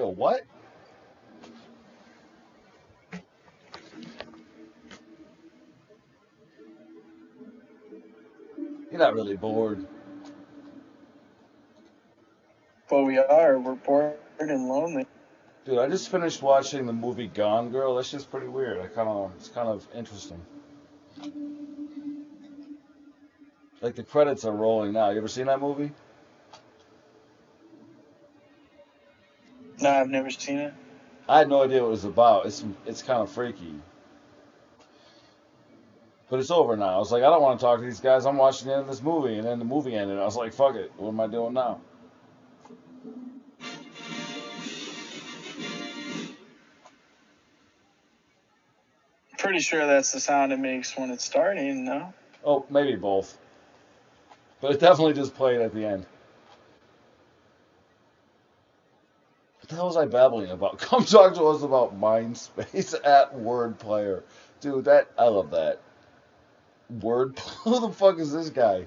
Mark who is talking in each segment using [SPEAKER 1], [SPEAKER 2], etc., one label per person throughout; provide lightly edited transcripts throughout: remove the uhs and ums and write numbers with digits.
[SPEAKER 1] Yo, what? You're not really bored.
[SPEAKER 2] But we are. We're bored and lonely.
[SPEAKER 1] Dude, I just finished watching the movie Gone Girl. That's just pretty weird. It's kind of interesting. Like the credits are rolling now. You ever seen that movie?
[SPEAKER 2] No, I've never seen it.
[SPEAKER 1] I had no idea what it was about. It's kind of freaky. But it's over now. I was like, I don't want to talk to these guys. I'm watching the end of this movie, and then the movie ended. I was like, fuck it. What am I doing now?
[SPEAKER 2] Pretty sure that's the sound it makes when it's starting, no?
[SPEAKER 1] Oh, maybe both. But it definitely just played at the end. What the hell was I babbling about? Come talk to us about Mindspace at Word Player. Dude, I love that. Word Who the fuck is this guy?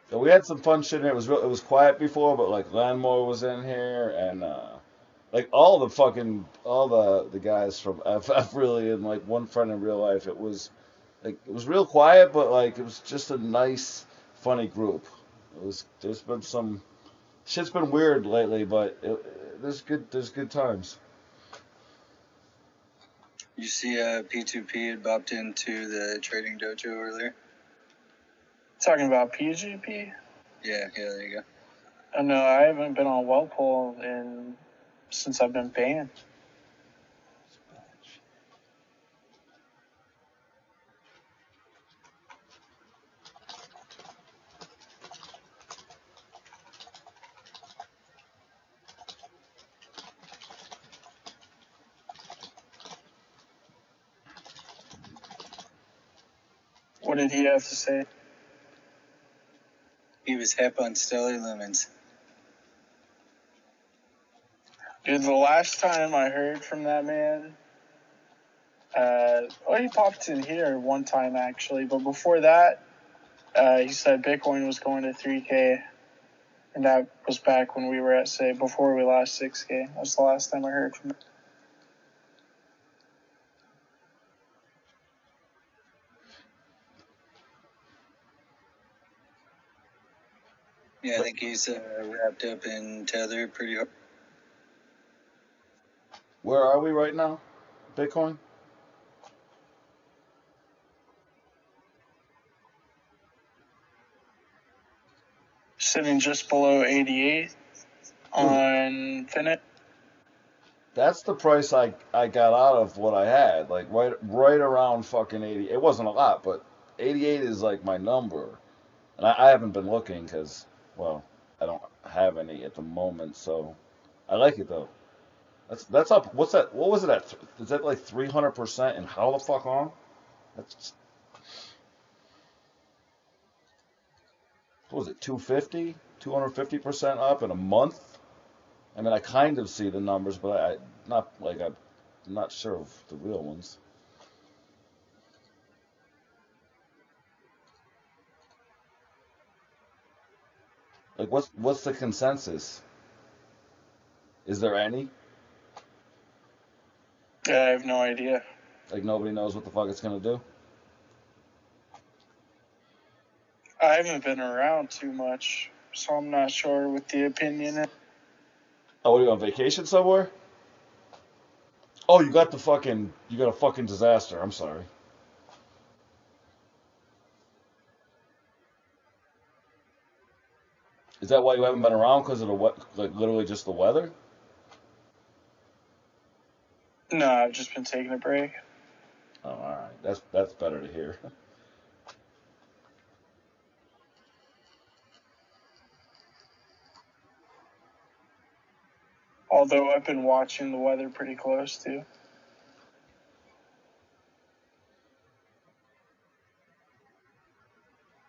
[SPEAKER 1] So we had some fun shit in here. It was quiet before, but like Landmore was in here and like all the guys from FF really and like one friend in real life. It was real quiet, but like it was just a nice, funny group. There's been some shit's been weird lately, but there's good times.
[SPEAKER 3] You see, P2P had bopped into the trading dojo earlier.
[SPEAKER 2] Talking about PGP?
[SPEAKER 3] Yeah, there you go.
[SPEAKER 2] Oh, no, I haven't been on Wellpool since I've been banned. What did he have to say?
[SPEAKER 3] He was hep on Stellar Lemons.
[SPEAKER 2] Dude, the last time I heard from that man, he popped in here one time actually, but before that, he said Bitcoin was going to 3K, and that was back when we were at, say, before we lost 6K. That's the last time I heard from him.
[SPEAKER 3] Yeah, I think he's wrapped up in Tether pretty hard.
[SPEAKER 1] Where are we right now? Bitcoin?
[SPEAKER 2] Sitting just below 88 on Finit.
[SPEAKER 1] That's the price I got out of what I had. Like right around fucking 80. It wasn't a lot, but 88 is like my number. And I haven't been looking because, well, I don't have any at the moment. So I like it though. That's up. What's that? What was it at? Is that like 300%? And how the fuck long? That's what was it? 250? 250% up in a month? I mean, I kind of see the numbers, but I'm not sure of the real ones. Like, what's the consensus? Is there any?
[SPEAKER 2] Yeah, I have no idea.
[SPEAKER 1] Like, nobody knows what the fuck it's gonna do?
[SPEAKER 2] I haven't been around too much, so I'm not sure what the opinion is.
[SPEAKER 1] Oh, what are you on vacation somewhere? Oh, you got a fucking disaster. I'm sorry. Is that why you haven't been around? Because of like literally just the weather?
[SPEAKER 2] No, I've just been taking a break.
[SPEAKER 1] Oh, all right. That's better to hear.
[SPEAKER 2] Although I've been watching the weather pretty close too.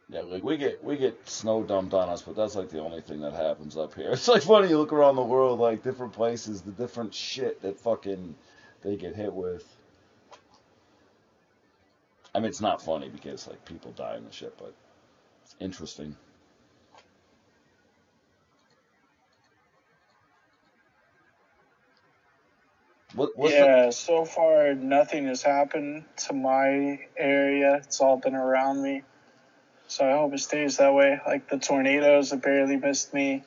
[SPEAKER 1] Yeah, like we get snow dumped on us, but that's like the only thing that happens up here. It's like funny you look around the world, like different places, the different shit that fucking they get hit with. I mean, it's not funny because like people die and shit, but Interesting. What's the
[SPEAKER 2] Yeah, so far nothing has happened to my area. It's all been around me. So I hope it stays that way. Like the tornadoes have barely missed me.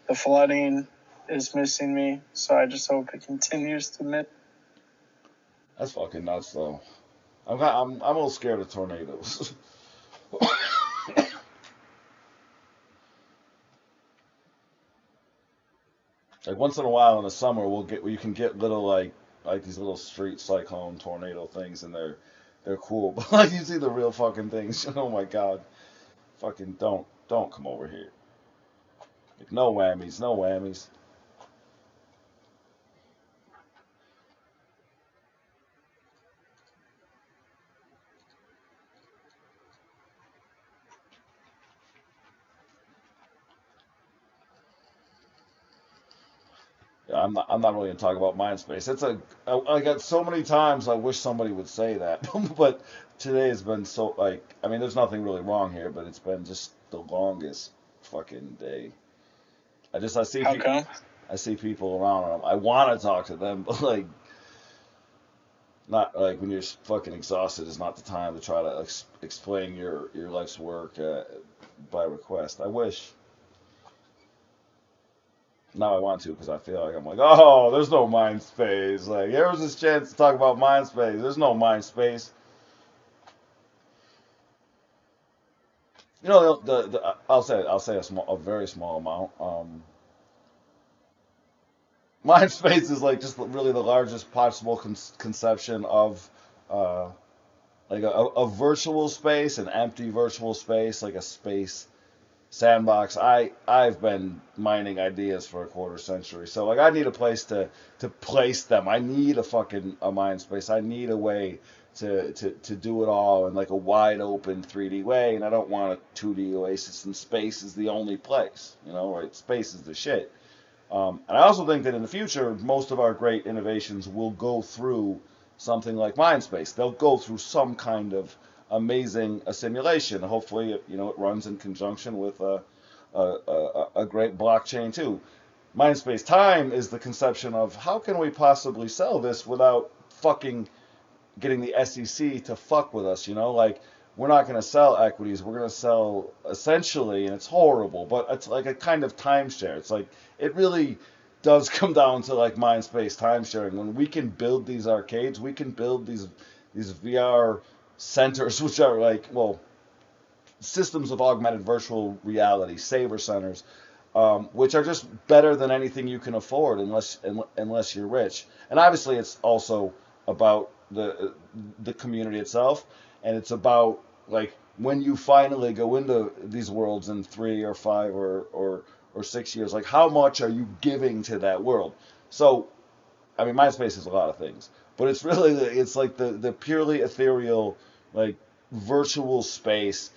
[SPEAKER 2] The flooding is missing me. So I just hope it continues to miss.
[SPEAKER 1] That's fucking nuts though. I'm a little scared of tornadoes. Like once in a while in the summer, you can get little like these little street cyclone tornado things, and they're cool. But like you see the real fucking things, oh my god, fucking don't come over here. Like, no whammies, no whammies. Yeah, I'm not really gonna talk about Mindspace. I got so many times I wish somebody would say that, but today has been so like I mean there's nothing really wrong here, but it's been just the longest fucking day. I see
[SPEAKER 2] How come?
[SPEAKER 1] I see people around and I want to talk to them, but like not like when you're fucking exhausted is not the time to try to explain your life's work by request. I wish. Now I want to because I feel like I'm like, oh, there's no mind space. Like, here was this chance to talk about mind space. There's no mind space. You know, I'll say a very small amount. Mind space is like just really the largest possible conception of uh, like a virtual space, an empty virtual space, like a space sandbox. I've been mining ideas for a quarter century, so like I need a place to place them. I need a mind space. I need a way to do it all in like a wide open 3D way, and I don't want a 2D oasis. And space is the only place, you know, right? Space is the shit. And I also think that in the future, most of our great innovations will go through something like Mindspace. They'll go through some kind of amazing simulation. Hopefully, it runs in conjunction with a great blockchain too. Mindspace Time is the conception of how can we possibly sell this without fucking getting the SEC to fuck with us, like we're not going to sell equities. We're going to sell essentially, and it's horrible, but it's like a kind of timeshare. It's like it really does come down to like Mindspace timesharing. When we can build these arcades, we can build these VR centers, which are like systems of augmented virtual reality, saver centers, which are just better than anything you can afford unless you're rich. And obviously, it's also about the community itself, and it's about like when you finally go into these worlds in 3 or 5 or 6 years, like how much are you giving to that world? So, I mean, MySpace is a lot of things, but it's like the purely ethereal, like virtual space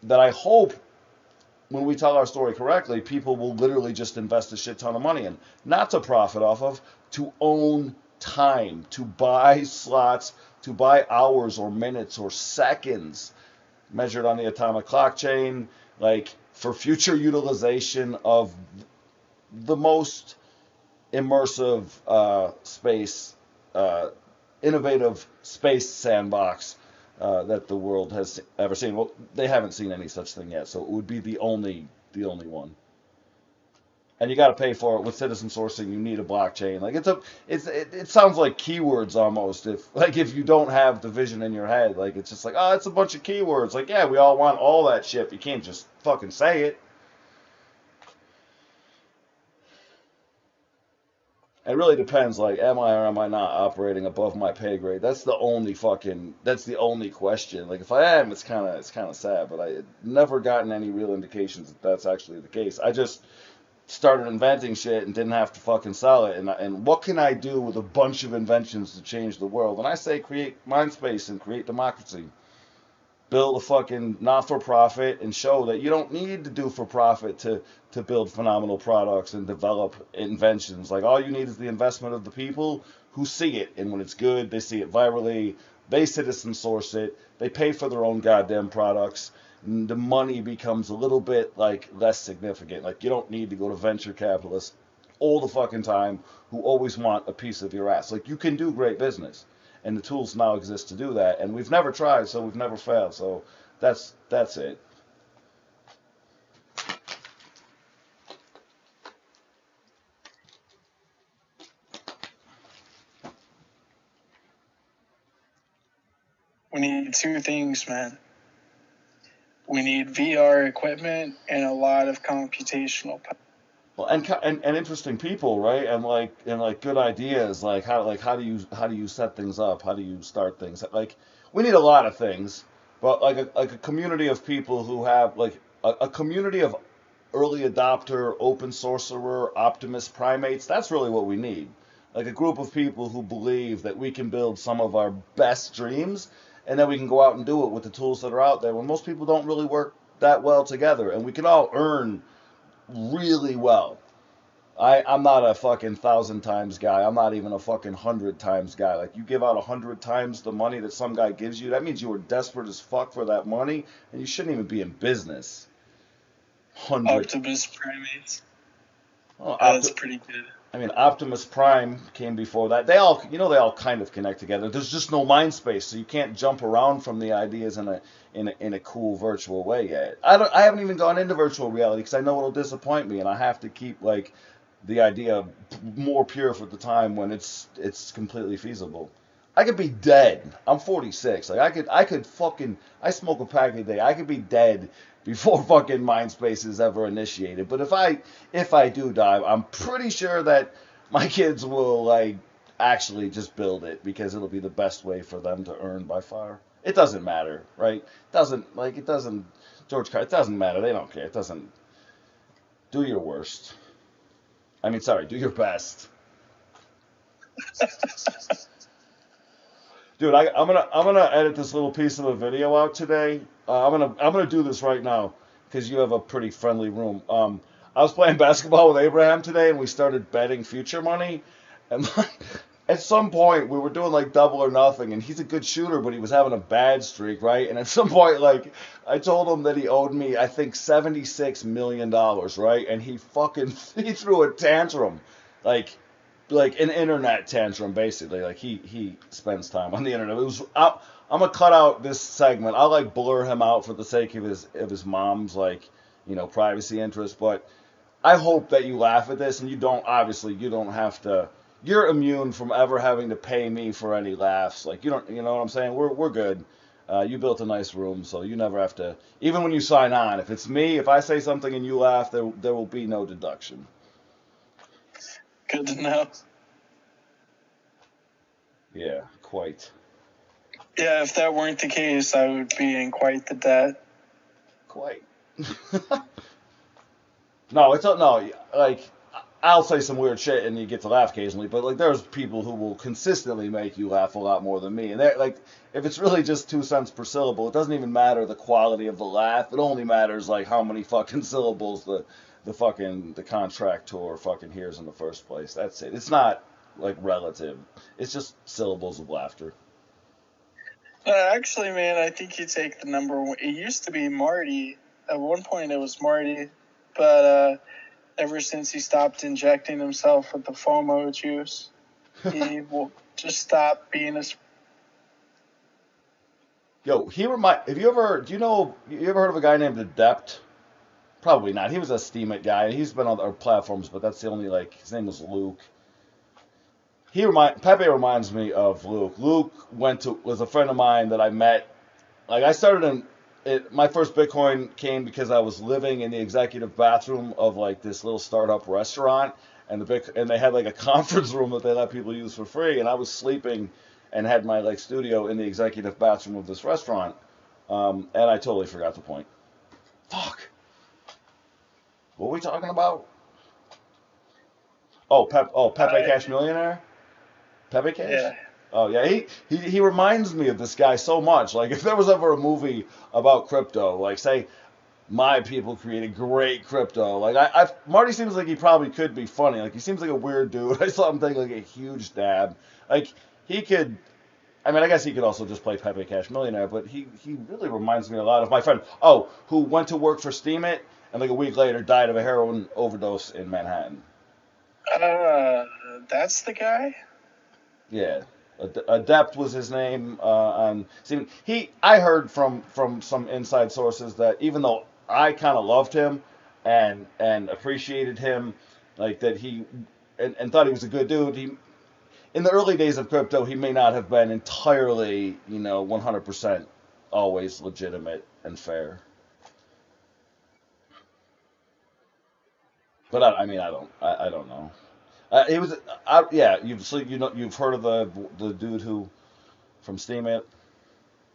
[SPEAKER 1] that I hope when we tell our story correctly, people will literally just invest a shit ton of money in, not to profit off of, to own time, to buy slots, to buy hours or minutes or seconds measured on the atomic clock chain, like for future utilization of the most immersive space, uh, innovative space sandbox that the world has ever seen. Well, they haven't seen any such thing yet, so it would be the only one. And you got to pay for it with citizen sourcing. You need a blockchain. Like it sounds like keywords almost. If you don't have the vision in your head, like it's just like, oh, it's a bunch of keywords. Like, yeah, we all want all that shit. You can't just fucking say it. It really depends. Like, am I or am I not operating above my pay grade? That's the only question. Like, if I am, it's kind of sad. But I never gotten any real indications that that's actually the case. I just started inventing shit and didn't have to fucking sell it. And what can I do with a bunch of inventions to change the world? And I say create mind space and create democracy. Build a fucking not for profit and show that you don't need to do for profit to build phenomenal products and develop inventions. Like all you need is the investment of the people who see it, and when it's good, they see it virally. They citizen source it. They pay for their own goddamn products, the money becomes a little bit like less significant. Like you don't need to go to venture capitalists all the fucking time who always want a piece of your ass. Like you can do great business, and the tools now exist to do that. And we've never tried, so we've never failed. So that's it.
[SPEAKER 2] We need two things, man. We need VR equipment and a lot of computational power.
[SPEAKER 1] Well, and interesting people, right? And good ideas, like how do you set things up? How do you start things? Like we need a lot of things, but like a community of people who have like a community of early adopter, open sorcerer, optimist primates. That's really what we need. Like a group of people who believe that we can build some of our best dreams, and then we can go out and do it with the tools that are out there. When most people don't really work that well together, and we can all earn really well. I'm not a fucking 1,000 times guy. I'm not even a fucking 100 times guy. Like you give out 100 times the money that some guy gives you, that means you were desperate as fuck for that money, and you shouldn't even be in business. 100.
[SPEAKER 2] Optimus primates.
[SPEAKER 1] Oh,
[SPEAKER 2] That's pretty good.
[SPEAKER 1] I mean, Optimus Prime came before that. They all kind of connect together. There's just no mind space, so you can't jump around from the ideas in a cool virtual way yet. I haven't even gone into virtual reality because I know it'll disappoint me, and I have to keep like the idea more pure for the time when it's completely feasible. I could be dead. I'm 46. Like I smoke a pack a day. I could be dead before fucking Mindspace is ever initiated. But if I do die, I'm pretty sure that my kids will like actually just build it because it'll be the best way for them to earn by far. It doesn't matter, right? It doesn't George Carlin, it doesn't matter. They don't care. It doesn't. Do your worst. I mean, sorry, do your best. Dude, I'm gonna edit this little piece of a video out today. I'm gonna do this right now because you have a pretty friendly room. I was playing basketball with Abraham today, and we started betting future money. And at some point, we were doing like double or nothing, and he's a good shooter, but he was having a bad streak, right? And at some point, like I told him that he owed me, I think $76 million, right? And he threw a tantrum, like an internet tantrum, basically. Like he spends time on the internet. I'm gonna cut out this segment. I'll like blur him out for the sake of his mom's like privacy interest. But I hope that you laugh at this, and you don't have to. You're immune from ever having to pay me for any laughs. Like you don't, you know what I'm saying? We're good. You built a nice room, so you never have to. Even when you sign on, if it's me, if I say something and you laugh, there will be no deduction.
[SPEAKER 2] Good to know.
[SPEAKER 1] Yeah, quite.
[SPEAKER 2] Yeah, if that weren't the case, I would be in quite the debt.
[SPEAKER 1] Quite. No, no. Like I'll say some weird shit and you get to laugh occasionally, but like there's people who will consistently make you laugh a lot more than me, and they're like, if it's really just 2 cents per syllable, it doesn't even matter the quality of the laugh. It only matters like how many fucking syllables the contractor fucking hears in the first place. That's it. It's not like relative. It's just syllables of laughter.
[SPEAKER 2] Actually, man, I think you take the number one. It used to be Marty. At one point, it was Marty, but ever since he stopped injecting himself with the FOMO juice, he will just stop being a.
[SPEAKER 1] Yo, you ever heard of a guy named Adept? Probably not. He was a Steemit guy. He's been on our platforms, but that's the only his name was Luke. Pepe reminds me of Luke. Luke was a friend of mine that I met. Like I started my first Bitcoin came because I was living in the executive bathroom of like this little startup restaurant, and they had like a conference room that they let people use for free, and I was sleeping and had my like studio in the executive bathroom of this restaurant, and I totally forgot the point. Fuck. What were we talking about? Pepe Cash Millionaire? Pepe Cash?
[SPEAKER 2] Yeah.
[SPEAKER 1] Oh yeah, he reminds me of this guy so much. Like if there was ever a movie about crypto, like say my people created great crypto. Like Marty seems like he probably could be funny. Like he seems like a weird dude. I saw him take like a huge dab. Like he could I mean, I guess he could also just play Pepe Cash Millionaire, but he really reminds me a lot of my friend, who went to work for Steam It and like a week later died of a heroin overdose in Manhattan.
[SPEAKER 2] That's the guy?
[SPEAKER 1] Yeah. Adept was his name on Steam. I heard from some inside sources that even though I kind of loved him and appreciated him, like that he and thought he was a good dude, he in the early days of crypto, he may not have been entirely, 100% always legitimate and fair. But I mean, I don't know. He was, yeah. You've heard of the dude who from Steam It,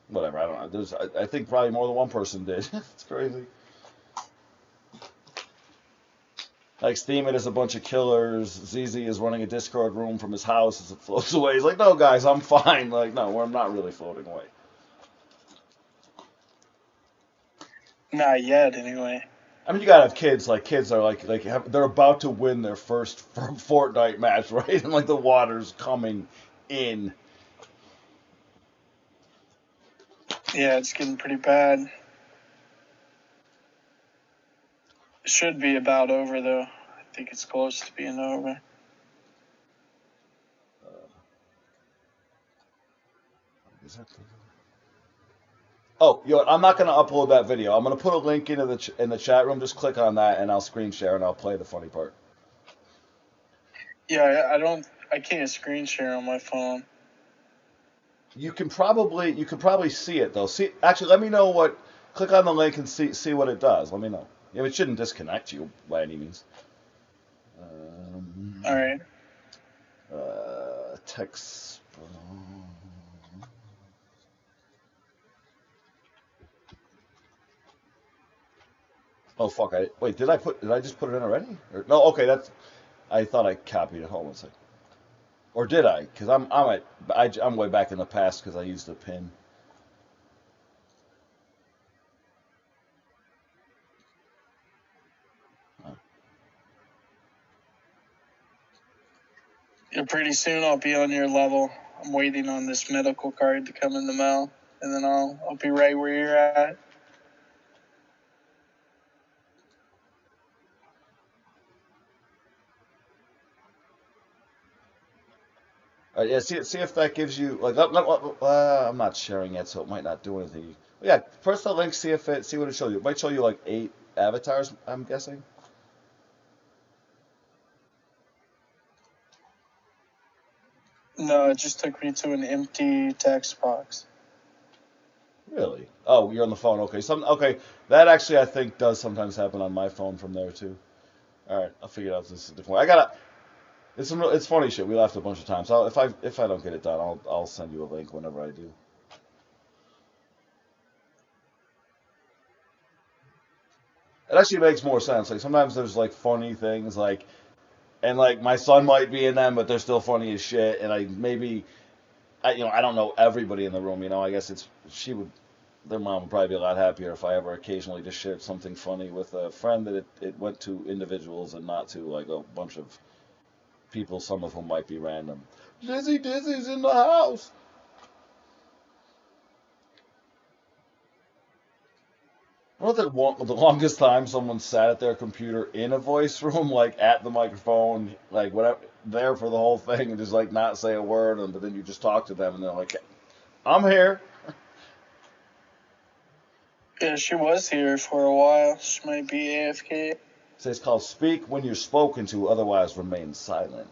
[SPEAKER 1] whatever. I don't know. I think probably more than one person did. It's crazy. Like Steam It is a bunch of killers. ZZ is running a Discord room from his house as it floats away. He's like, no, guys, I'm fine. Like, no, I'm not really floating away.
[SPEAKER 2] Not yet, anyway.
[SPEAKER 1] I mean, you gotta have kids. Like kids are they're about to win their first Fortnite match, right? And like the water's coming in.
[SPEAKER 2] Yeah, it's getting pretty bad. It should be about over, though. I think it's close to being over.
[SPEAKER 1] Oh, I'm not gonna upload that video. I'm gonna put a link into the chat room. Just click on that, and I'll screen share, and I'll play the funny part.
[SPEAKER 2] Yeah, I can't screen share on my phone.
[SPEAKER 1] You can probably see it though. Actually, let me know what. Click on the link and see what it does. Let me know. Yeah, it shouldn't disconnect you by any means.
[SPEAKER 2] All right.
[SPEAKER 1] Text. Oh fuck! Did I just put it in already? No, okay. I thought I copied it. Hold on a second. Or did I? Because I'm way back in the past because I used the pin.
[SPEAKER 2] Yeah, pretty soon I'll be on your level. I'm waiting on this medical card to come in the mail, and then I'll be right where you're at.
[SPEAKER 1] Yeah, see if that gives you like. I'm not sharing yet, so it might not do anything. Yeah, press the link. See what it shows you. It might show you like 8 avatars. I'm guessing.
[SPEAKER 2] No, it just took me to an empty text box.
[SPEAKER 1] Really? Oh, you're on the phone. Okay, okay. That actually I think does sometimes happen on my phone from there too. All right, I'll figure it out. This is a different way. It's funny shit. We laughed a bunch of times. If I don't get it done, I'll send you a link whenever I do. It actually makes more sense. Like sometimes there's like funny things and like my son might be in them, but they're still funny as shit. And I don't know everybody in the room. I guess their mom would probably be a lot happier if I ever occasionally just shared something funny with a friend that it went to individuals and not to like a bunch of people, some of whom might be random. Dizzy's in the house. I don't know the longest time someone sat at their computer in a voice room, like at the microphone, like whatever, there for the whole thing, and just like not say a word, but then you just talk to them, and they're like, "I'm here."
[SPEAKER 2] Yeah, she was here for a while. She might be AFK.
[SPEAKER 1] So it's called "Speak when you're spoken to, otherwise remain silent."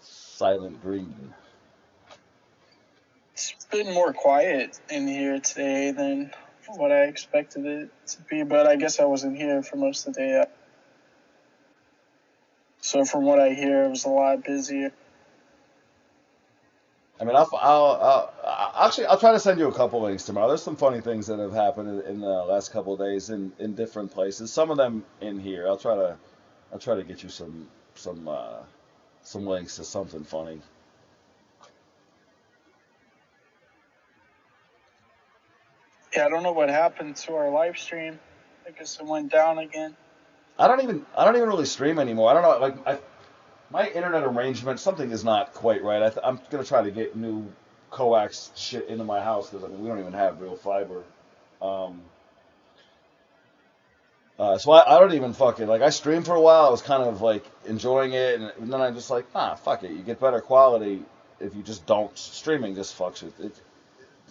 [SPEAKER 1] Silent Green.
[SPEAKER 2] It's been more quiet in here today than what I expected it to be, but I guess I wasn't here for most of the day. So from what I hear, it was a lot busier.
[SPEAKER 1] I mean, I'll try to send you a couple links tomorrow. There's some funny things that have happened in the last couple of days in different places. Some of them in here. I'll try to get you some links to something funny.
[SPEAKER 2] Yeah, I don't know what happened to our live stream. I guess it went down again.
[SPEAKER 1] I don't even really stream anymore. I don't know. my internet arrangement, something is not quite right. I'm gonna try to get new coax shit into my house because we don't even have real fiber. Um, so I don't even fucking like. I streamed for a while. I was kind of like enjoying it, and then I'm just like, fuck it. You get better quality if you just don't. Streaming just fucks it.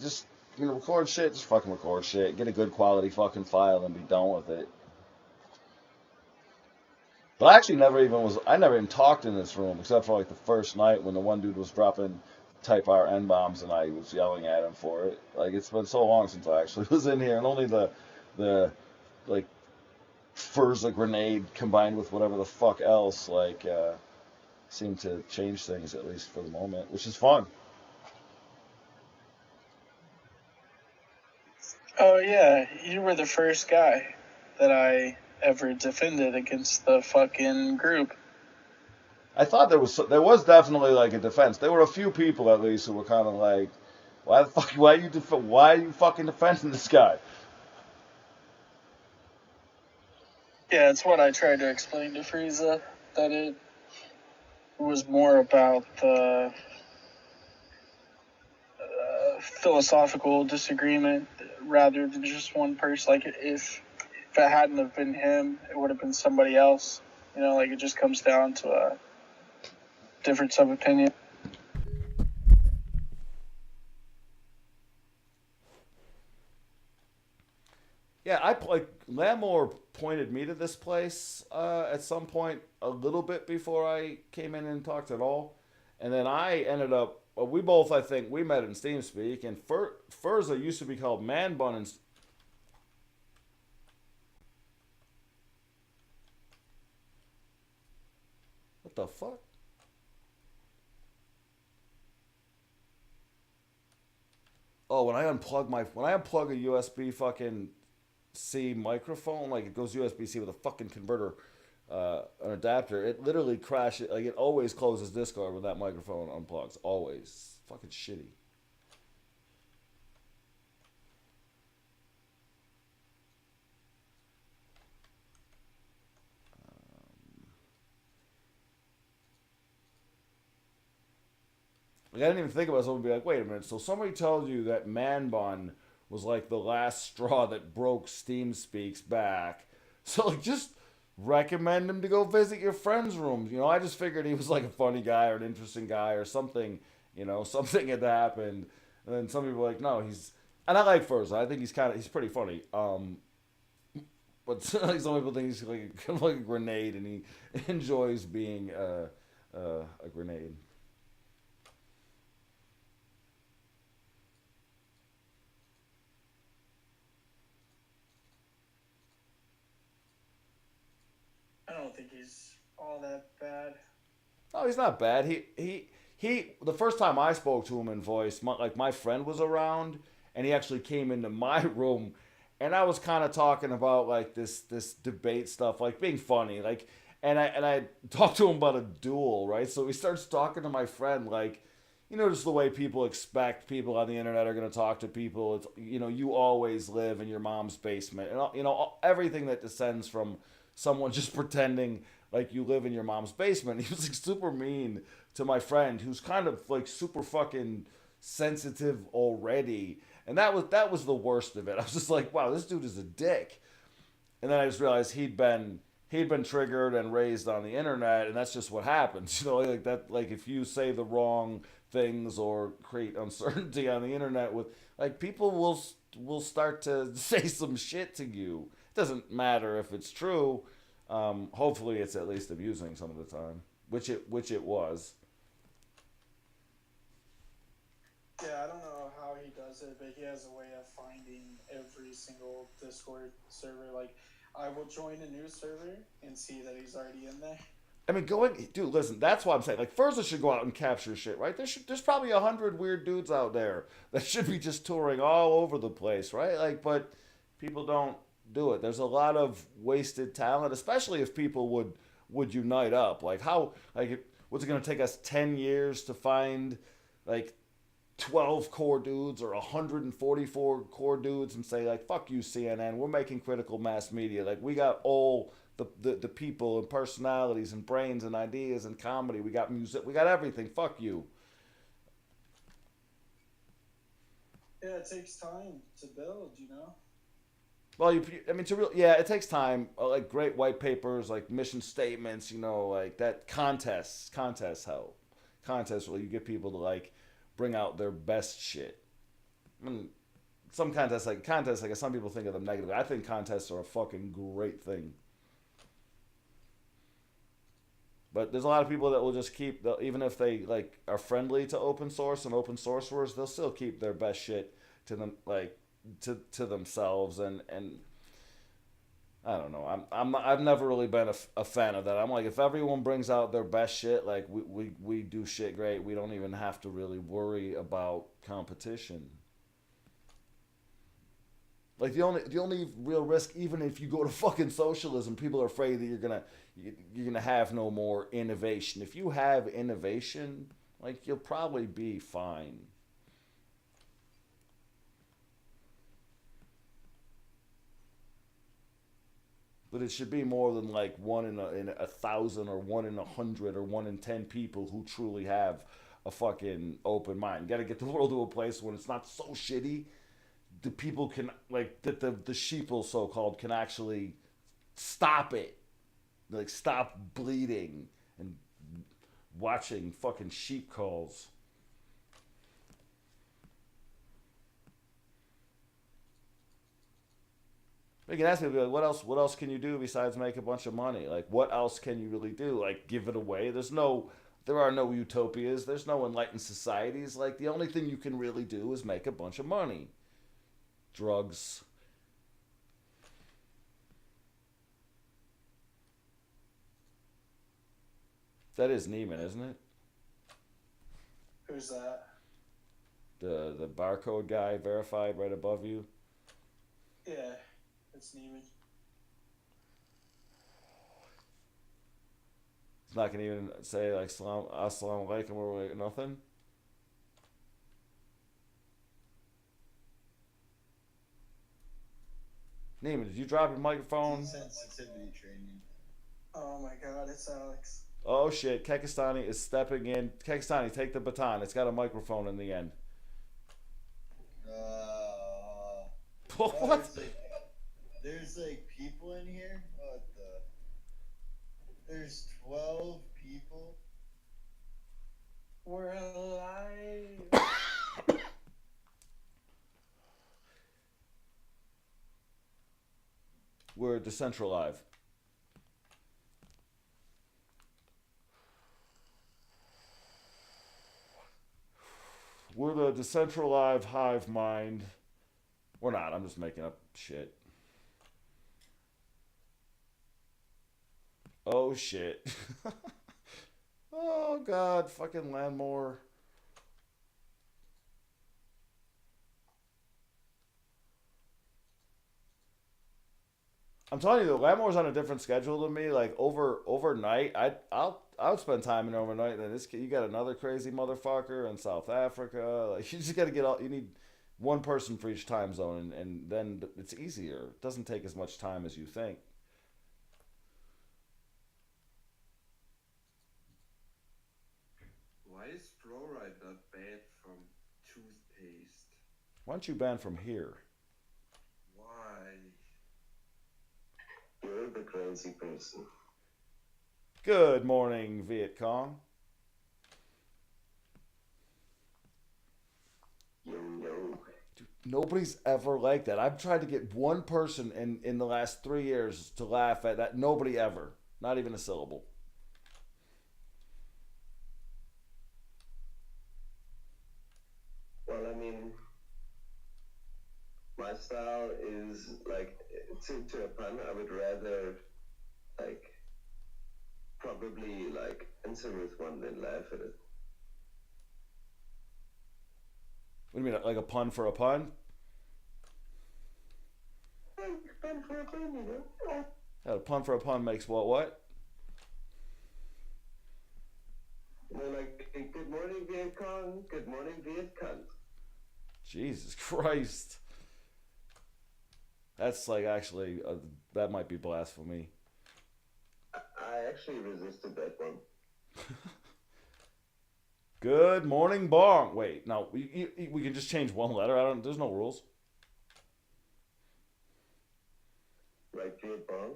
[SPEAKER 1] Just record shit. Just fucking record shit. Get a good quality fucking file and be done with it. But I actually never even was. I never even talked in this room except for like the first night when the one dude was dropping Type R N bombs and I was yelling at him for it. Like it's been so long since I actually was in here, and only the like Furza grenade combined with whatever the fuck else seemed to change things at least for the moment, which is fun.
[SPEAKER 2] Oh yeah, you were the first guy that I ever defended against the fucking group.
[SPEAKER 1] I thought there was definitely like a defense. There were a few people at least who were kind of like, why are you fucking defending this guy?
[SPEAKER 2] Yeah, it's what I tried to explain to Frieza, that it was more about the philosophical disagreement rather than just one person. Like if it hadn't have been him, it would have been somebody else. Like it just comes down to a difference of opinion.
[SPEAKER 1] Yeah, Lamore pointed me to this place at some point a little bit before I came in and talked at all, and then I ended up. We both, I think, we met in SteamSpeak, and Furza used to be called Man Bun. And what the fuck? Oh, when I unplug a USB fucking C microphone, like it goes USB C with a fucking converter, an adapter. It literally crashes. Like it always closes Discord when that microphone unplugs. Always. Fucking shitty. Like I didn't even think about someone be like, wait a minute. So somebody told you that Man Bun was like the last straw that broke TeamSpeak's back. So like just recommend him to go visit your friend's room. I just figured he was like a funny guy or an interesting guy or something. Something had happened, and then some people were like, no, he's. And I like Furza. I think he's pretty funny. But like some people think he's like a grenade, and he enjoys being a grenade.
[SPEAKER 2] I don't think he's all that bad.
[SPEAKER 1] No, he's not bad. He. The first time I spoke to him in voice, my friend was around, and he actually came into my room, and I was kind of talking about like this debate stuff, like being funny, like, and I talked to him about a duel, right? So he starts talking to my friend like. Just the way people expect people on the internet are going to talk to people. It's you always live in your mom's basement, and everything that descends from someone just pretending like you live in your mom's basement. He was like super mean to my friend, who's kind of like super fucking sensitive already, and that was the worst of it. I was just like, wow, this dude is a dick. And then I just realized he'd been triggered and raised on the internet, and that's just what happens. Like that. Like if you say the wrong things or create uncertainty on the internet, with like people will start to say some shit to you. It doesn't matter if it's true. Hopefully, it's at least amusing some of the time, which it was.
[SPEAKER 2] Yeah, I don't know how he does it, but he has a way of finding every single Discord server. Like, I will join a new server and see that he's already in there.
[SPEAKER 1] I mean, dude. Listen, that's why I'm saying like Furza should go out and capture shit, right? There's probably 100 weird dudes out there that should be just touring all over the place, right? Like, but people don't do it. There's a lot of wasted talent, especially if people would unite up. Like what's it going to take us 10 years to find like 12 core dudes or 144 core dudes and say like fuck you CNN, we're making critical mass media, like we got all the people and personalities and brains and ideas and comedy. We got music. We got everything. Fuck you.
[SPEAKER 2] Yeah, it takes time to build, you know?
[SPEAKER 1] Well, I mean, yeah, it takes time. Like great white papers, like mission statements, like that. Contests help. Contests where you get people to like bring out their best shit. I mean, contests, like some people think of them negatively. I think contests are a fucking great thing. But there's a lot of people that will just keep, even if they like are friendly to open source and open sourcers, they'll still keep their best shit to them, like to themselves. And I don't know. I've never really been a fan of that. I'm like, if everyone brings out their best shit, like we do shit great. We don't even have to really worry about competition. Like the only real risk, even if you go to fucking socialism, people are afraid that you're gonna have no more innovation. If you have innovation, like you'll probably be fine. But it should be more than like one in a thousand or 1 in 100 or 1 in 10 people who truly have a fucking open mind. You got to get the world to a place when it's not so shitty. The people can like that the sheeple so called can actually stop it, like stop bleeding and watching fucking sheep calls. You can ask me like, what else can you do besides make a bunch of money? Like what else can you really do? Like give it away? There are no utopias. There's no enlightened societies. Like the only thing you can really do is make a bunch of money. Drugs. That is Neiman, isn't it?
[SPEAKER 2] Who's that?
[SPEAKER 1] The barcode guy verified right above you.
[SPEAKER 2] Yeah, it's Neiman.
[SPEAKER 1] It's not gonna even say like assalamu alaikum or like, nothing. Neiman, did you drop your microphone?
[SPEAKER 3] Sensitivity training.
[SPEAKER 2] Oh my god, it's Alex.
[SPEAKER 1] Oh shit, Kekistani is stepping in. Kekistani, take the baton. It's got a microphone in the end. What?
[SPEAKER 3] There's like people in here. What the? There's 12 people.
[SPEAKER 2] We're alive.
[SPEAKER 1] We're decentralized. We're the decentralized hive mind. We're not. I'm just making up shit. Oh shit. Oh god, fucking Landmore. I'm telling you, though, Landmore's on a different schedule than me. Like overnight, I would spend time in overnight. And this you got another crazy motherfucker in South Africa. Like you just got to get all. You need one person for each time zone, and then it's easier. It doesn't take as much time as you think.
[SPEAKER 4] Why is fluoride not banned from toothpaste?
[SPEAKER 1] Why don't you ban from here?
[SPEAKER 4] Why?
[SPEAKER 3] You're the crazy person.
[SPEAKER 1] Good morning, Viet Cong.
[SPEAKER 3] Yo, yo.
[SPEAKER 1] Dude, nobody's ever like that. I've tried to get one person in the last 3 years to laugh at that. Nobody ever. Not even a syllable.
[SPEAKER 3] Well, I mean, my style is like to a pun. I would rather like probably like answer with one than laugh at it.
[SPEAKER 1] What do you mean, like a pun for a pun?
[SPEAKER 3] Like pun for a pun, you know.
[SPEAKER 1] Yeah, a pun for a pun makes what?
[SPEAKER 3] You know, like good morning Viet Cong, good morning Viet Cong.
[SPEAKER 1] Jesus Christ. That's like actually, that might be blasphemy.
[SPEAKER 3] actually resisted that one.
[SPEAKER 1] Good morning, bong. Wait, no, we can just change one letter. I don't. There's no rules.
[SPEAKER 3] Like Jade Bong.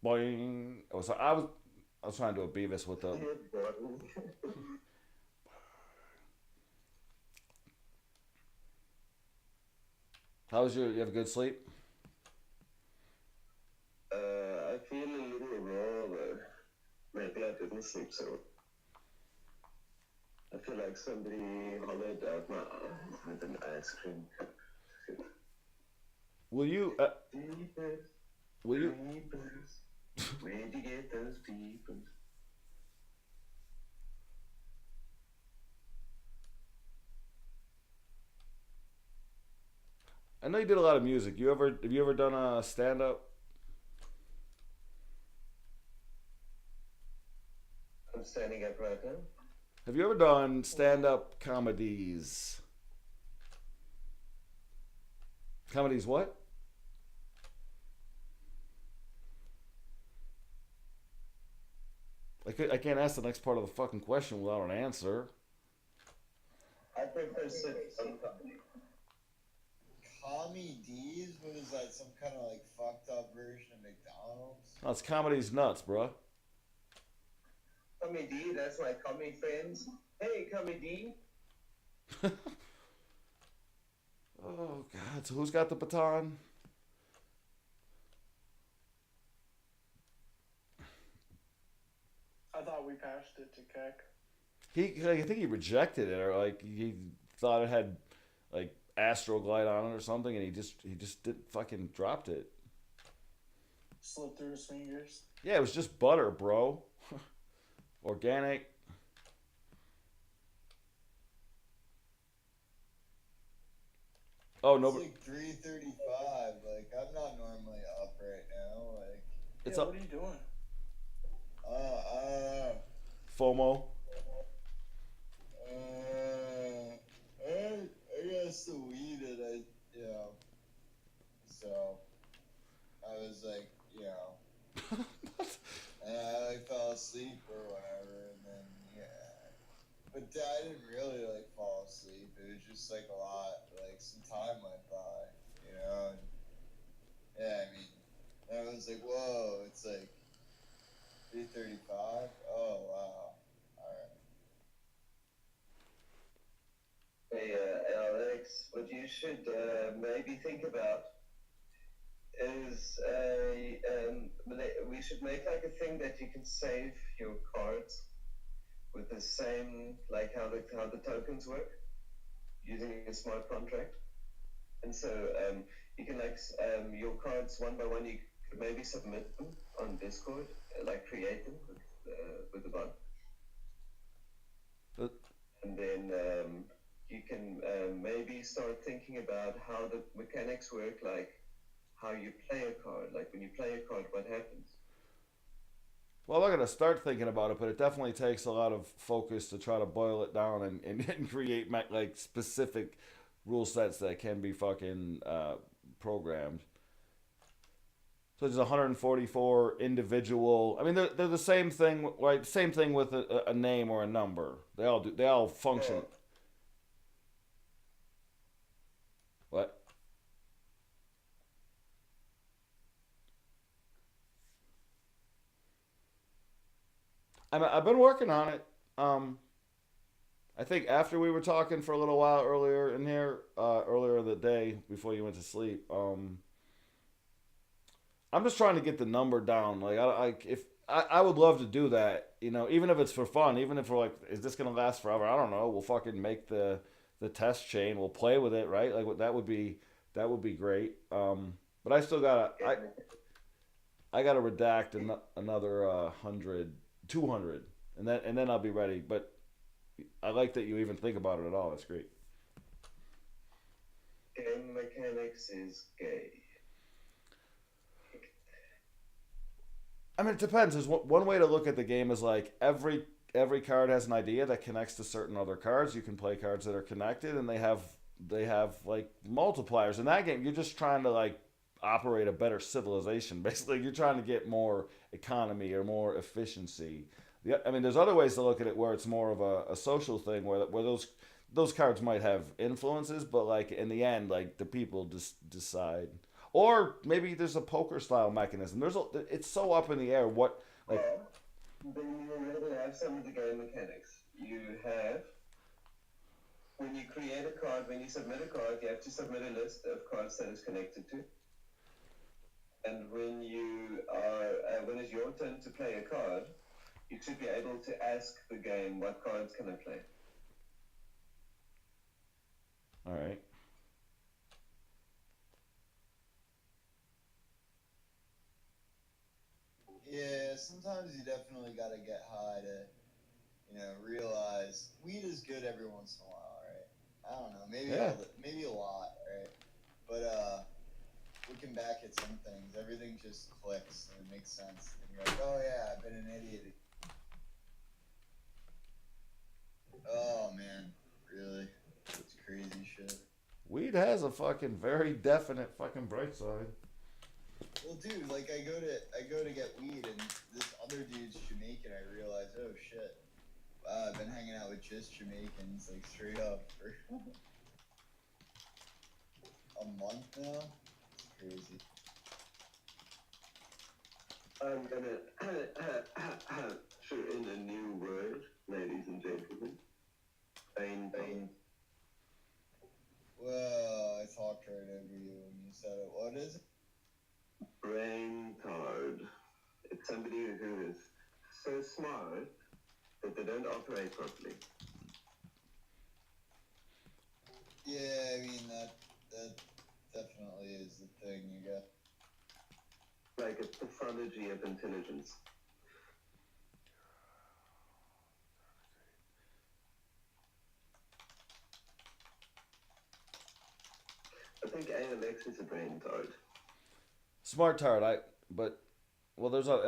[SPEAKER 1] Boing. Oh, so I was trying to do a Beavis with the.
[SPEAKER 3] Jade Bong.
[SPEAKER 1] How was your? You have a good sleep?
[SPEAKER 3] I feel a little raw, but maybe I didn't sleep so. I feel like somebody hollowed out my arm with an ice cream cup.
[SPEAKER 1] Will you?
[SPEAKER 3] Peepers,
[SPEAKER 1] Will you?
[SPEAKER 3] peepers, where'd you get those peepers?
[SPEAKER 1] I know you did a lot of music. Have you ever done a stand up?
[SPEAKER 3] I'm standing up right now.
[SPEAKER 1] Have you ever done stand up comedies? Comedies what? I can't ask the next part of the fucking question without an answer.
[SPEAKER 3] I prefer sitcom comedy.
[SPEAKER 5] Commie D's? What is that? Some kind of like fucked up version of McDonald's?
[SPEAKER 1] No, it's comedy's nuts, bruh.
[SPEAKER 3] Comedy, that's my comedy friends. Hey, comedy.
[SPEAKER 1] Oh God! So who's got the baton?
[SPEAKER 2] I thought we passed it to Keck.
[SPEAKER 1] I think he rejected it, or like he thought it had like Astroglide on it or something, and he just did fucking dropped it.
[SPEAKER 2] Slipped through his fingers.
[SPEAKER 1] Yeah, it was just butter, bro. Organic. Oh no,
[SPEAKER 5] It's like 3:35. Like I'm not normally up right now. Like
[SPEAKER 1] it's
[SPEAKER 2] Yeah,
[SPEAKER 1] up.
[SPEAKER 2] what are you doing?
[SPEAKER 5] I don't know.
[SPEAKER 1] FOMO.
[SPEAKER 5] I guess the weed that so I was like, and I like fell asleep or whatever, and then but I didn't really like fall asleep. It was just like a lot, like some time went by, and yeah, I mean, I was like, whoa, it's like 3:35. Oh wow, all right.
[SPEAKER 3] Hey, Alex, what you should maybe think about is we should make like a thing that you can save your cards with the same, like how the tokens work using a smart contract. And so you can your cards one by one. You could maybe submit them on Discord, like create them with the bot,
[SPEAKER 1] Uh,
[SPEAKER 3] and then you can maybe start thinking about how the mechanics work, like how you play a card. Like when you play a card, what happens?
[SPEAKER 1] Well, I'm not gonna start thinking about it, but it definitely takes a lot of focus to try to boil it down and create like specific rule sets that can be fucking programmed. So there's 144 individual. I mean, they're the same thing, right? Same thing with a name or a number. They all do. They all function. What? I've been working on it. I think after we were talking for a little while earlier in here, earlier in the day before you went to sleep. I'm just trying to get the number down. Like I would love to do that. Even if it's for fun. Even if we're like, is this gonna last forever? I don't know. We'll fucking make the test chain. We'll play with it, right? Like that would be great. But I still gotta I gotta redact another 100, 200, and then I'll be ready. But I like that you even think about it at all. That's great.
[SPEAKER 3] Game mechanics is gay.
[SPEAKER 1] I mean, it depends. There's one way to look at the game is like every card has an idea that connects to certain other cards. You can play cards that are connected, and they have like multipliers. In that game, you're just trying to like operate a better civilization. Basically, you're trying to get more economy or more efficiency. I mean, there's other ways to look at it where it's more of a social thing where those cards might have influences, but like in the end, like the people just decide. Or maybe there's a poker style mechanism. It's so up in the air. What like
[SPEAKER 3] Well, then you already have some of the game mechanics. You have, when you create a card, when you submit a card, you have to submit a list of cards that it's connected to. And when it's your turn to play a card, you should be able to ask the game, what cards can I play?
[SPEAKER 1] all right.
[SPEAKER 5] Yeah, sometimes you definitely gotta get high to, realize weed is good every once in a while, right? I don't know, maybe a lot, right? But looking back at some things, everything just clicks and it makes sense. And you're like, oh yeah, I've been an idiot. Oh man, really? It's crazy shit.
[SPEAKER 1] Weed has a fucking very definite fucking bright side.
[SPEAKER 5] Well, dude, like I go to get weed, and this other dude's Jamaican. I realize, oh shit, wow, I've been hanging out with just Jamaicans, like straight up for a month now. It's crazy.
[SPEAKER 3] I'm gonna shoot in a new word, ladies and gentlemen. Pain.
[SPEAKER 5] Well, I talked right over you when you said it. What is it?
[SPEAKER 3] Brain card. It's somebody who is so smart that they don't operate properly.
[SPEAKER 5] Yeah, I mean that definitely is the thing you got.
[SPEAKER 3] Like a pathology of intelligence. I think ALX is a brain card.
[SPEAKER 1] Smart tard, I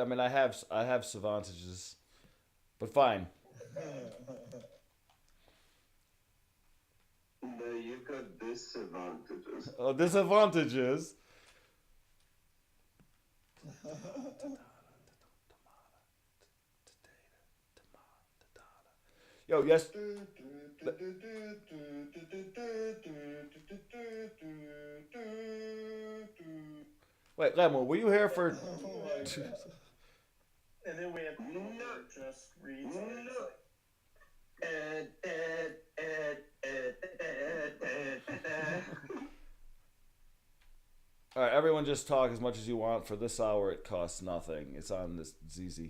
[SPEAKER 1] mean I have savantages, but fine.
[SPEAKER 3] No, you've got disadvantages.
[SPEAKER 1] Disadvantages. Yo, yes. Wait, Lemon, were you here for?
[SPEAKER 5] Oh my god.
[SPEAKER 2] And then we have people
[SPEAKER 3] No.
[SPEAKER 2] who just reads it. It's
[SPEAKER 3] No.
[SPEAKER 2] like,
[SPEAKER 1] All right, everyone, just talk as much as you want. For this hour, it costs nothing. It's on this ZZ.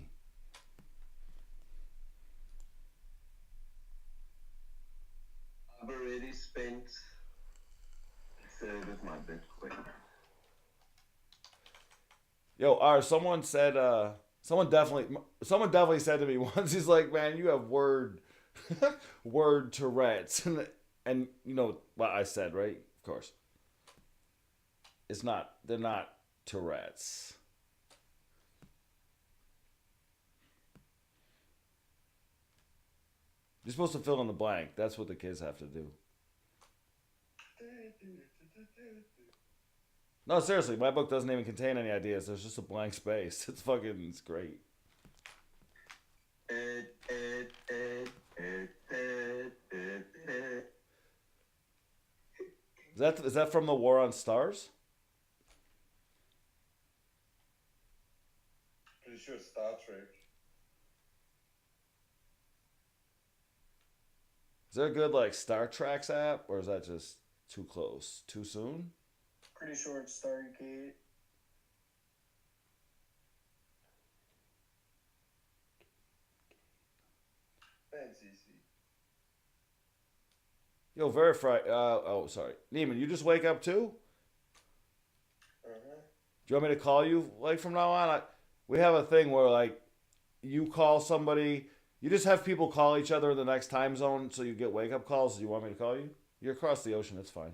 [SPEAKER 3] I've already spent a third of my Bitcoin.
[SPEAKER 1] Yo, someone said, someone definitely said to me once. He's like, man, you have word Tourette's, and you know what I said, right? Of course, they're not Tourette's. You're supposed to fill in the blank. That's what the kids have to do. No, seriously, my book doesn't even contain any ideas. There's just a blank space. It's great. Is that from the War on Stars?
[SPEAKER 5] Pretty sure it's Star Trek.
[SPEAKER 1] Is there a good like Star Trek app, or is that just too close, too soon?
[SPEAKER 2] pretty sure it's Stargate.
[SPEAKER 5] Thanks, EC.
[SPEAKER 1] Yo, verify. Sorry, Neiman. You just wake up too?
[SPEAKER 5] Uh-huh.
[SPEAKER 1] Do you want me to call you like from now on? We have a thing where like you call somebody. You just have people call each other in the next time zone, so you get wake up calls. Do you want me to call you? You're across the ocean. It's fine.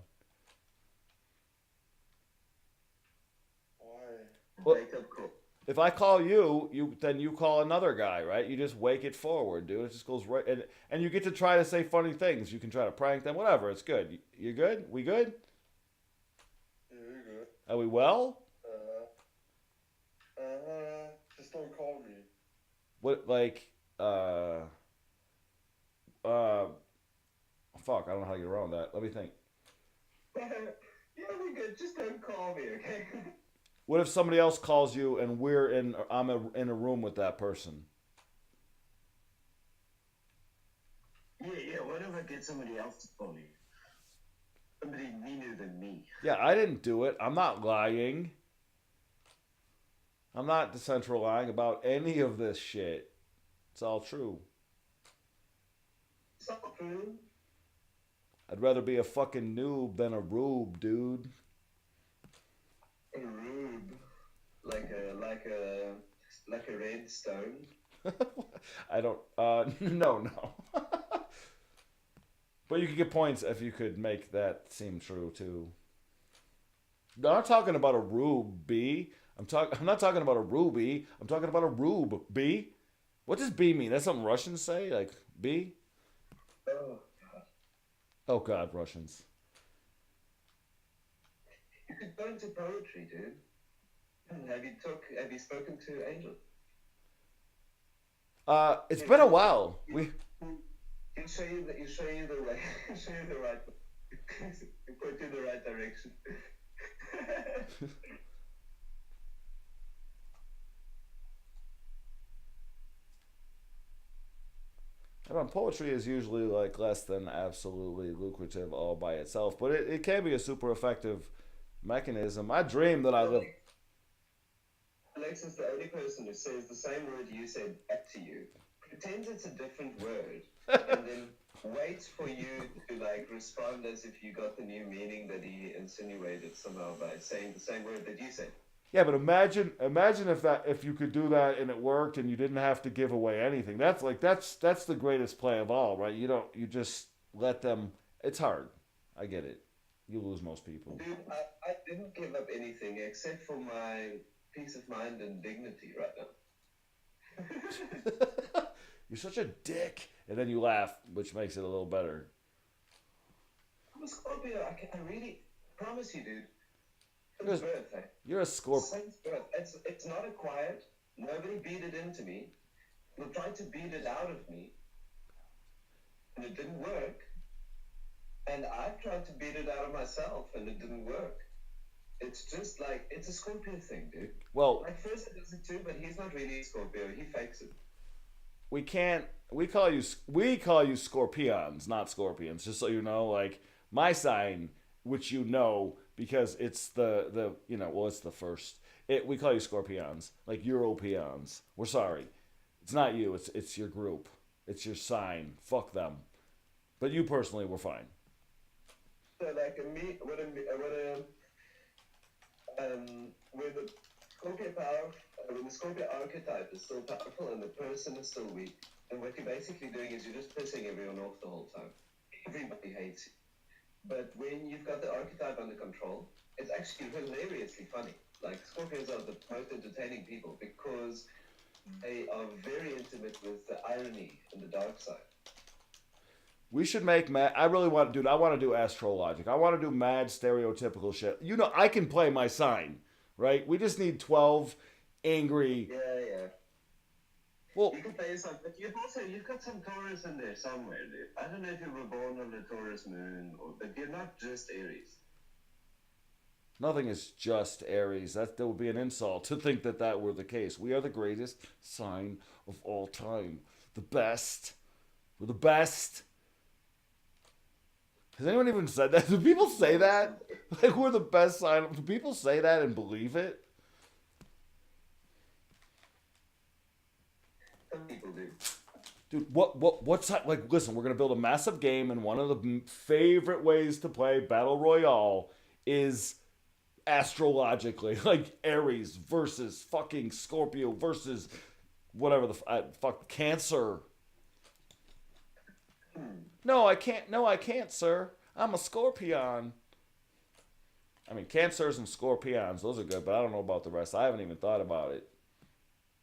[SPEAKER 5] Why?
[SPEAKER 1] Well,
[SPEAKER 3] Wake up call.
[SPEAKER 1] if I call you, then you call another guy, right? You just wake it forward, dude. It just goes right, and you get to try to say funny things. You can try to prank them, whatever. It's good. You good? We good?
[SPEAKER 5] Yeah, you're good.
[SPEAKER 1] Are we well?
[SPEAKER 4] Just don't call me.
[SPEAKER 1] What, like, fuck, I don't know how to get around that. Let me think.
[SPEAKER 3] Yeah, we're good. Just don't call me, okay?
[SPEAKER 1] What if somebody else calls you and in a room with that person?
[SPEAKER 3] Yeah. What if I get somebody else to call you? Somebody meaner than me.
[SPEAKER 1] Yeah, I didn't do it. I'm not lying. I'm not decentral lying about any of this shit. It's all true.
[SPEAKER 3] It's not true.
[SPEAKER 1] I'd rather be a fucking noob than a rube, dude.
[SPEAKER 3] A rube, like a red stone.
[SPEAKER 1] I don't. No. But you could get points if you could make that seem true too. No, I'm not talking about a rube B. I'm not talking about a ruby. I'm talking about a rube B. What does B mean? That's something Russians say, like B.
[SPEAKER 3] Oh,
[SPEAKER 1] Oh God, Russians.
[SPEAKER 3] you could go into poetry, dude. Have you spoken to Angel?
[SPEAKER 1] It's been a while.
[SPEAKER 3] He'll show you the right show you the right point you in the right direction.
[SPEAKER 1] I don't know, poetry is usually like less than absolutely lucrative all by itself, but it can be a super effective mechanism. I dream that I live.
[SPEAKER 3] Alex is the only person who says the same word you said back to you, pretends it's a different word, and then waits for you to like respond as if you got the new meaning that he insinuated somehow by saying the same word that you said.
[SPEAKER 1] Yeah, but imagine if you could do that and it worked and you didn't have to give away anything. That's the greatest play of all, right? You just let them. It's hard. I get it. You lose most people.
[SPEAKER 3] Dude, I didn't give up anything except for my peace of mind and dignity right now.
[SPEAKER 1] You're such a dick, and then you laugh, which makes it a little better.
[SPEAKER 3] I'm a Scorpio. I really promise you, dude. Since birth, eh?
[SPEAKER 1] You're a Scorpio.
[SPEAKER 3] Since birth. It's not acquired. Nobody beat it into me. They tried to beat it out of me, and it didn't work. And I've tried to beat it out of myself, and it didn't work. It's just like, it's a Scorpio thing, dude.
[SPEAKER 1] Well,
[SPEAKER 3] Like, first it does it too, but he's not really a Scorpio. He fakes it.
[SPEAKER 1] we call you scorpions, not scorpions, just so you know. Like, my sign, which you know because it's it's the first. We call you scorpions, like Europeans. We're sorry. It's not you, it's your group. It's your sign. Fuck them. But you personally were fine.
[SPEAKER 3] So, like, where the Scorpio power, when the Scorpio archetype is still powerful and the person is still weak, and what you're basically doing is you're just pissing everyone off the whole time. Everybody hates you. But when you've got the archetype under control, it's actually hilariously funny. Like, Scorpios are the most entertaining people because they are very intimate with the irony and the dark side.
[SPEAKER 1] We should make mad. I really want, dude. I want to do astrologic. I want to do mad stereotypical shit. You know, I can play my sign, right? We just need 12 angry.
[SPEAKER 3] Yeah.
[SPEAKER 1] Well,
[SPEAKER 3] You can play yourself, but you've got some Taurus in there somewhere, dude. I don't know if you were born on a Taurus moon, but you're not just Aries.
[SPEAKER 1] nothing is just Aries. That would be an insult to think that were the case. We are the greatest sign of all time. The best. We're the best. Has anyone even said that? Do people say that? Like, we're the best sign. Do people say that and believe it?
[SPEAKER 3] Some people do.
[SPEAKER 1] Dude, what's that? Like, listen, we're gonna build a massive game, and one of the favorite ways to play Battle Royale is astrologically, like Aries versus fucking Scorpio versus whatever the fuck Cancer. No, I can't. No, I can't, sir. I'm a Scorpion. I mean, Cancers and Scorpions, those are good, but I don't know about the rest. I haven't even thought about it.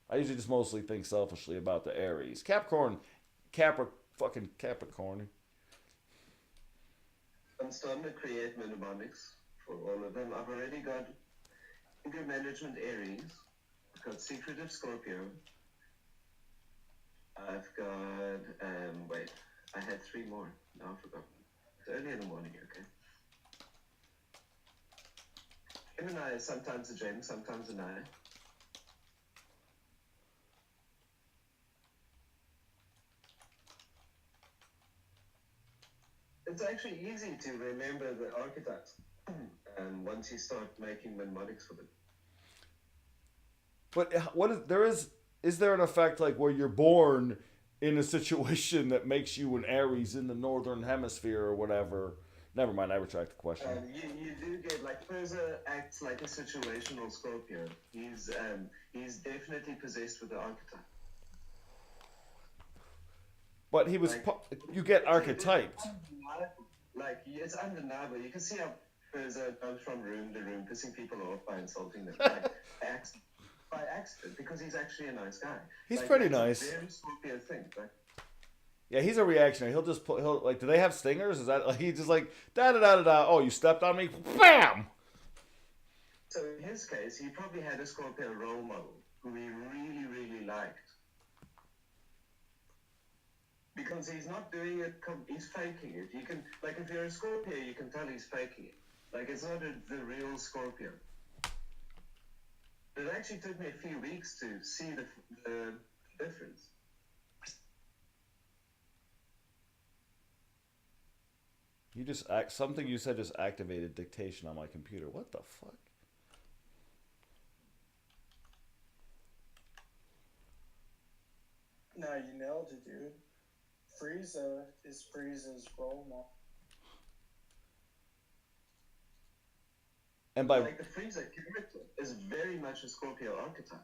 [SPEAKER 1] I usually just mostly think selfishly about the Aries. Capricorn. Capricorn.
[SPEAKER 3] I'm starting to create mnemonics for all of them. I've already got anger management Aries, I've got Secretive Scorpio. I've got wait, I had three more. No, I forgot. It's early in the morning, okay. Gemini is sometimes a gem, sometimes a nine. It's actually easy to remember the archetypes once you start making mnemonics for them.
[SPEAKER 1] But is there an effect like where you're born in a situation that makes you an Aries in the northern hemisphere or whatever? Never mind, I retract the question.
[SPEAKER 3] You do get like Persia acts like a situational Scorpio. He's definitely possessed with the archetype.
[SPEAKER 1] But he was you get archetyped.
[SPEAKER 3] Like it's undeniable. You can see how Persia goes from room to room, pissing people off by insulting them. Like, by accident, because he's actually a nice guy.
[SPEAKER 1] He's
[SPEAKER 3] like,
[SPEAKER 1] pretty nice.
[SPEAKER 3] A very Scorpio thing. Like,
[SPEAKER 1] yeah, he's a reactionary. He'll like. Do they have stingers? Is that like he's just like da da da da da? Oh, you stepped on me, bam.
[SPEAKER 3] So in his case, he probably had a Scorpio role model who he really, really liked. Because he's not doing it, he's faking it. You can, like, if you're a Scorpio, you can tell he's faking it. Like, it's not the real Scorpio. It actually took me a few weeks to see the difference.
[SPEAKER 1] You just something you said just activated dictation on my computer. What the fuck?
[SPEAKER 2] No, you nailed it, dude. Frieza is Frieza's role model.
[SPEAKER 1] And by
[SPEAKER 3] like the Frieza character is very much a Scorpio archetype.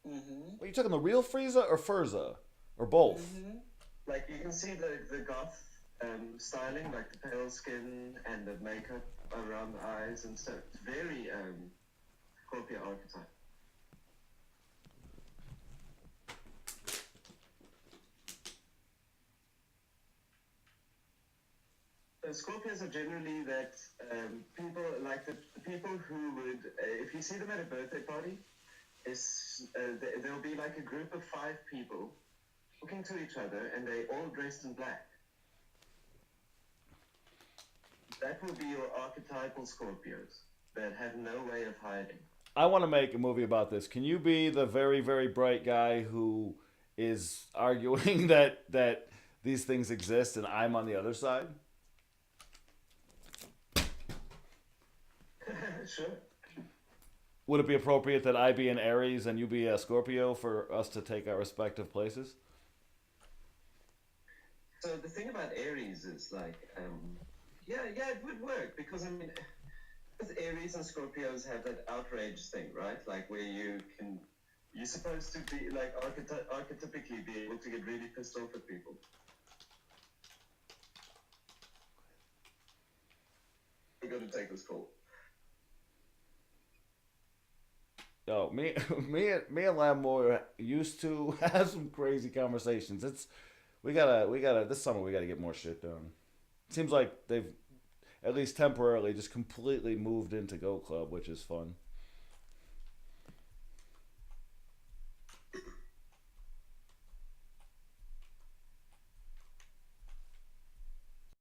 [SPEAKER 2] Mm-hmm.
[SPEAKER 1] Are you talking the real Frieza or Furza? Or both?
[SPEAKER 2] Mm-hmm.
[SPEAKER 3] Like you can see the goth styling, like the pale skin and the makeup around the eyes and stuff. It's very Scorpio archetype. Scorpios are generally that people like the people who would, if you see them at a birthday party, there'll be like a group of 5 people talking to each other and they all dressed in black. That will be your archetypal Scorpios that have no way of hiding.
[SPEAKER 1] I want to make a movie about this. Can you be the very, very bright guy who is arguing that these things exist and I'm on the other side?
[SPEAKER 3] Sure.
[SPEAKER 1] Would it be appropriate that I be an Aries and you be a Scorpio for us to take our respective places?
[SPEAKER 3] So the thing about Aries is like, yeah, it would work because I mean, both Aries and Scorpios have that outrage thing, right? Like where you're supposed to be like archetypically be able to get really pissed off at people. We're gonna take this call.
[SPEAKER 1] Yo, me and Lamboy used to have some crazy conversations. We gotta this summer we gotta get more shit done. Seems like they've at least temporarily just completely moved into Go Club, which is fun.